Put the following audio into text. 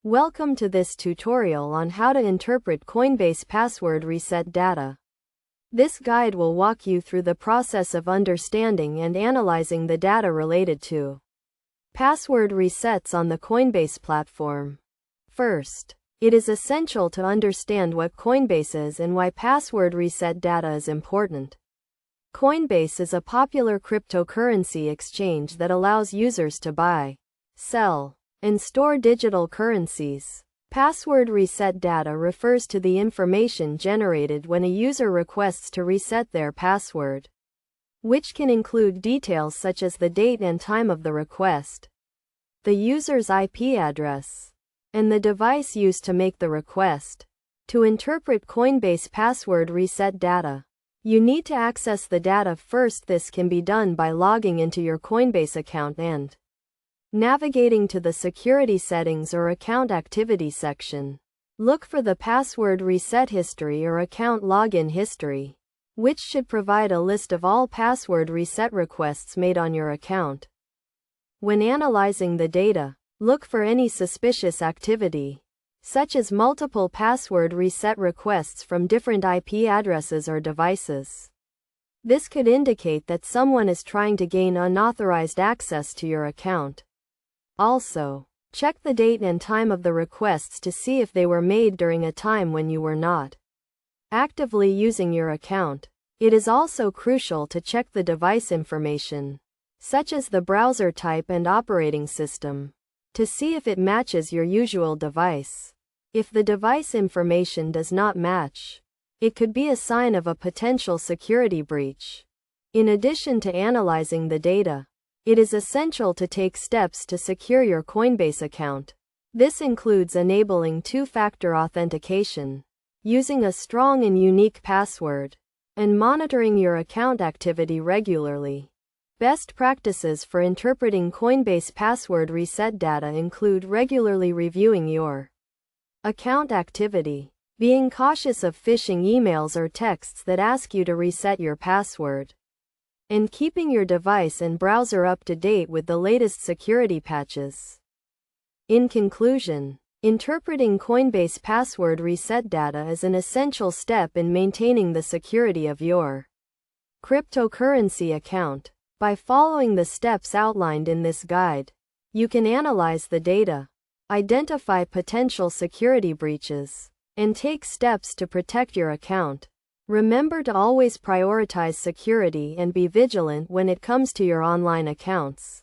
Welcome to this tutorial on how to interpret Coinbase password reset data. This guide will walk you through the process of understanding and analyzing the data related to password resets on the Coinbase platform. First, it is essential to understand what Coinbase is and why password reset data is important. Coinbase is a popular cryptocurrency exchange that allows users to buy, sell, and store digital currencies. Password reset data refers to the information generated when a user requests to reset their password, which can include details such as the date and time of the request, the user's IP address, and the device used to make the request. To interpret Coinbase password reset data, you need to access the data first. This can be done by logging into your Coinbase account and navigating to the Security Settings or Account Activity section. Look for the Password Reset History or Account Login History, which should provide a list of all password reset requests made on your account. When analyzing the data, look for any suspicious activity, such as multiple password reset requests from different IP addresses or devices. This could indicate that someone is trying to gain unauthorized access to your account. Also, check the date and time of the requests to see if they were made during a time when you were not actively using your account. It is also crucial to check the device information, such as the browser type and operating system, to see if it matches your usual device. If the device information does not match, it could be a sign of a potential security breach. In addition to analyzing the data, it is essential to take steps to secure your Coinbase account. This includes enabling two-factor authentication, using a strong and unique password, and monitoring your account activity regularly. Best practices for interpreting Coinbase password reset data include regularly reviewing your account activity, being cautious of phishing emails or texts that ask you to reset your password, and keeping your device and browser up to date with the latest security patches. In conclusion, interpreting Coinbase password reset data is an essential step in maintaining the security of your cryptocurrency account. By following the steps outlined in this guide, you can analyze the data, identify potential security breaches, and take steps to protect your account. Remember to always prioritize security and be vigilant when it comes to your online accounts.